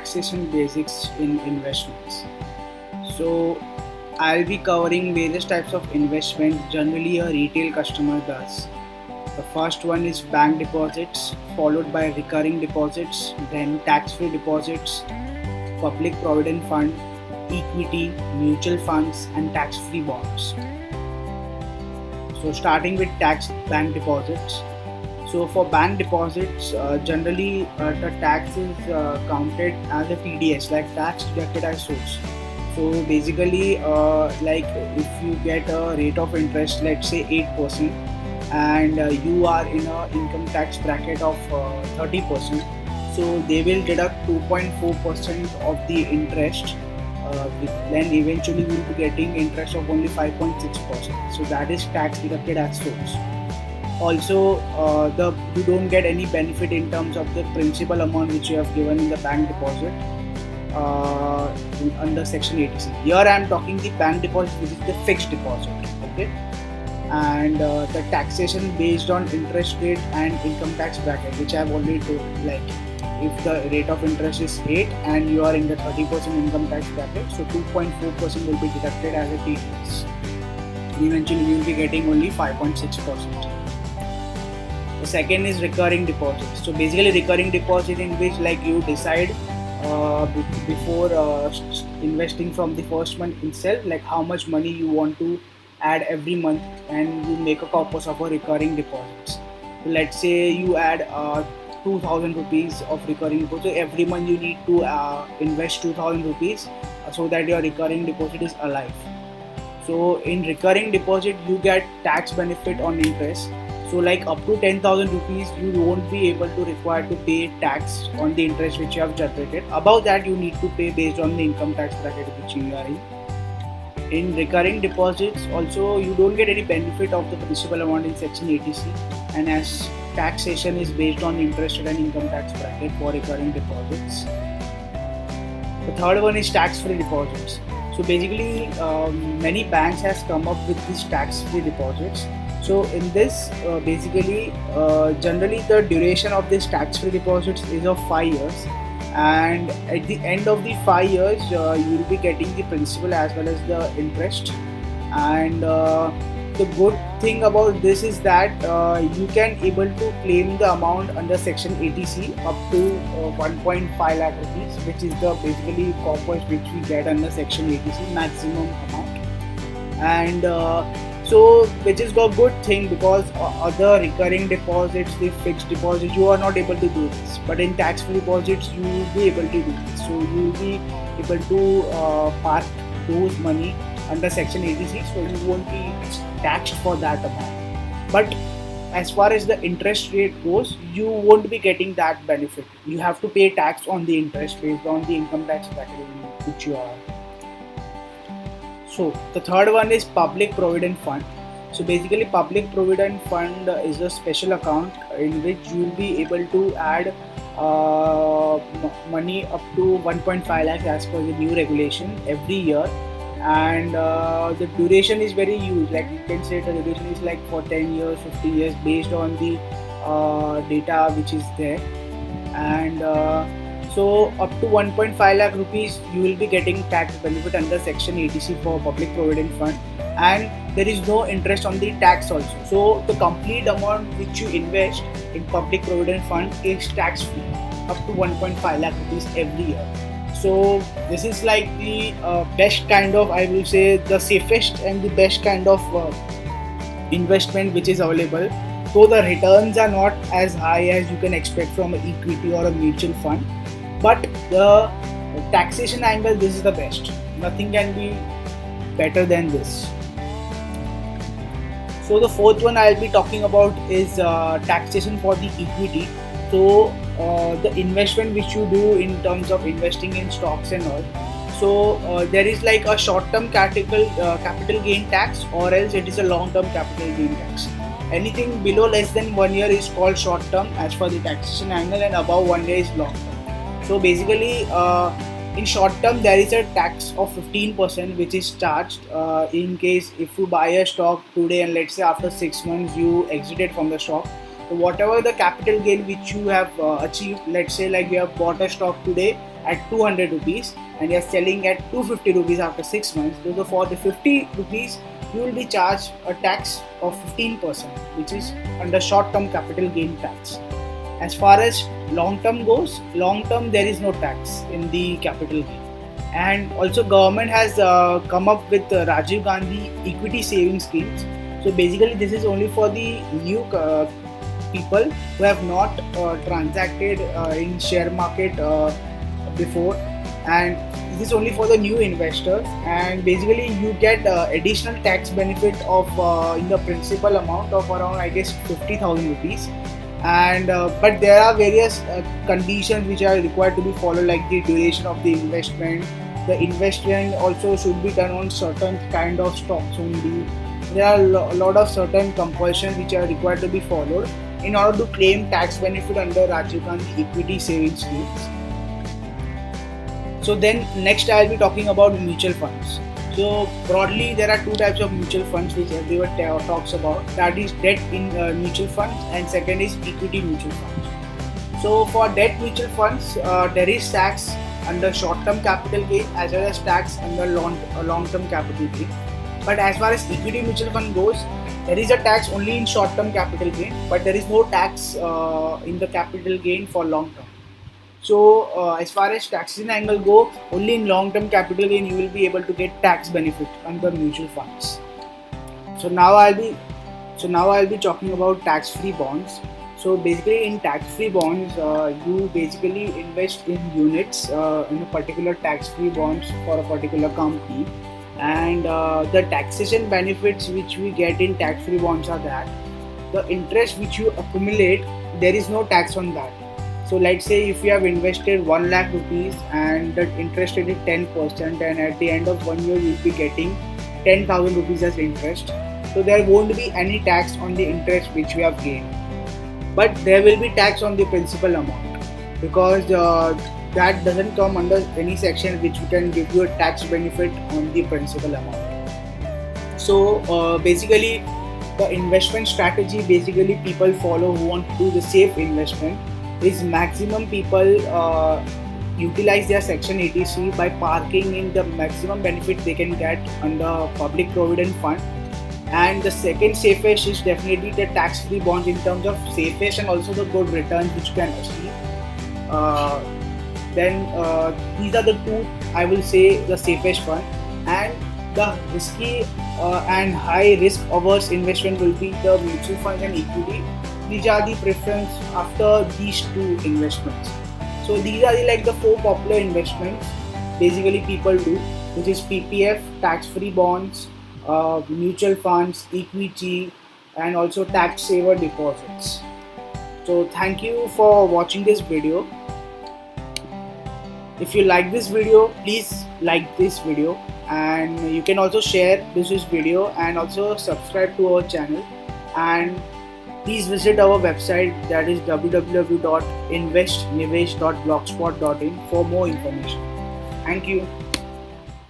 taxation basics in investments. So, I'll be covering various types of investment generally a retail customer does. The first one is bank deposits, followed by recurring deposits, then tax free deposits, public provident fund, equity, mutual funds, and tax free bonds. So, starting with tax bank deposits. So, for bank deposits, generally the tax is counted as a TDS, like tax deducted as source. So, basically, like if you get a rate of interest, let's say 8%, and you are in a income tax bracket of 30%, so they will deduct 2.4% of the interest. Then eventually we will be getting interest of only 5.6%. So that is tax deducted as source. Also, the you don't get any benefit in terms of the principal amount which you have given in the bank deposit under section 80C. Here I am talking the bank deposit, which is the fixed deposit. Okay, and the taxation based on interest rate and income tax bracket, which I have already told. Like if the rate of interest is 8 and you are in the 30% income tax bracket, so 2.4% will be deducted as a TDS. Eventually you will be getting only 5.6%. The second is recurring deposits. So basically recurring deposit in which like you decide before investing from the first month itself, like how much money you want to add every month, and you make a corpus of a recurring deposits. So let's say you add 2000 rupees of recurring deposit. So every month you need to invest 2000 rupees so that your recurring deposit is alive. So in recurring deposit you get tax benefit on interest. So like up to 10,000 rupees you won't be able to require to pay tax on the interest which you have generated. Above that you need to pay based on the income tax bracket which you are in. In recurring deposits also you don't get any benefit of the principal amount in section 80C, and as taxation is based on interest rate and income tax bracket for recurring deposits. The third one is tax free deposits. So basically many banks has come up with these tax free deposits. So in this basically generally the duration of this tax free deposits is of 5 years, and at the end of the 5 years you will be getting the principal as well as the interest. And the good thing about this is that you can able to claim the amount under section 80C up to 1.5 lakh rupees, which is the basically corpus which we get under section 80C maximum amount. And so which is a good thing, because other recurring deposits, the fixed deposits, you are not able to do this, but in tax free deposits you will be able to do this. So you will be able to park those money under section 86, so you won't be taxed for that amount. But as far as the interest rate goes, you won't be getting that benefit. You have to pay tax on the interest based on the income tax bracket in which you are. So the third one is public provident fund. So basically public provident fund is a special account in which you will be able to add money up to 1.5 lakhs as per the new regulation every year. And the duration is very huge, like you can say the duration is like for 10 years, 50 years based on the data which is there. And so up to 1.5 lakh rupees you will be getting tax benefit under section 80C for public provident fund, and there is no interest on the tax also. So the complete amount which you invest in public provident fund is tax free up to 1.5 lakh rupees every year. So this is like the best kind of, I will say the safest and the best kind of investment which is available. So the returns are not as high as you can expect from an equity or a mutual fund, but the taxation angle, this is the best. Nothing can be better than this. So the fourth one I'll be talking about is taxation for the equity. So the investment which you do in terms of investing in stocks and all. So there is like a short-term capital gain tax, or else it is a long-term capital gain tax. Anything below less than 1 year is called short-term as per the taxation angle, and above 1 year is long-term. So basically in short term there is a tax of 15% which is charged in case if you buy a stock today and let's say after 6 months you exited from the stock. So whatever the capital gain which you have achieved, let's say like you have bought a stock today at 200 rupees and you're selling at 250 rupees after 6 months, so for the 50 rupees you will be charged a tax of 15%, which is under short-term capital gain tax. As far as long term goes, long term there is no tax in the capital gain. And also government has come up with Rajiv Gandhi equity saving schemes. So basically this is only for the new people who have not transacted in share market before, and this is only for the new investors. And basically you get additional tax benefit of in the principal amount of around, I guess, 50,000 rupees. And but there are various conditions which are required to be followed, like the duration of the investment. The investment also should be done on certain kind of stocks only. There are a lot of certain compulsions which are required to be followed in order to claim tax benefit under Rajiv Gandhi equity savings schemes. So then next I will be talking about mutual funds. So broadly there are two types of mutual funds which everyone talks about. That is debt in mutual funds, and second is equity mutual funds. So for debt mutual funds there is tax under short-term capital gain as well as tax under long-term capital gain. But as far as equity mutual fund goes, there is a tax only in short-term capital gain, but there is no tax in the capital gain for long-term. So as far as taxation angle go, only in long-term capital gain you will be able to get tax benefit under mutual funds. So now I'll be talking about tax-free bonds. So basically in tax-free bonds, you basically invest in units in a particular tax-free bonds for a particular company, and the taxation benefits which we get in tax-free bonds are that the interest which you accumulate, there is no tax on that. So let's say if you have invested 1 lakh rupees and the interest rate is 10%, and at the end of 1 year you will be getting 10,000 rupees as interest. So there won't be any tax on the interest which we have gained, but there will be tax on the principal amount, because that doesn't come under any section which can give you a tax benefit on the principal amount. So basically the investment strategy basically people follow who want to do the safe investment is maximum people utilize their section 80C by parking in the maximum benefit they can get under public provident fund. And the second safest is definitely the tax-free bonds in terms of safest and also the good returns which you can achieve. Then these are the two, I will say, the safest one. And the risky and high risk averse investment will be the mutual funds and equity. These are the preference after these two investments. So these are the 4 popular investments basically people do, which is PPF, tax-free bonds, mutual funds, equity, and also tax saver deposits. So thank you for watching this video. If you like this video, please like this video, and you can also share this video and also subscribe to our channel. And please visit our website, that is www.investnivesh.blogspot.in for more information. Thank you.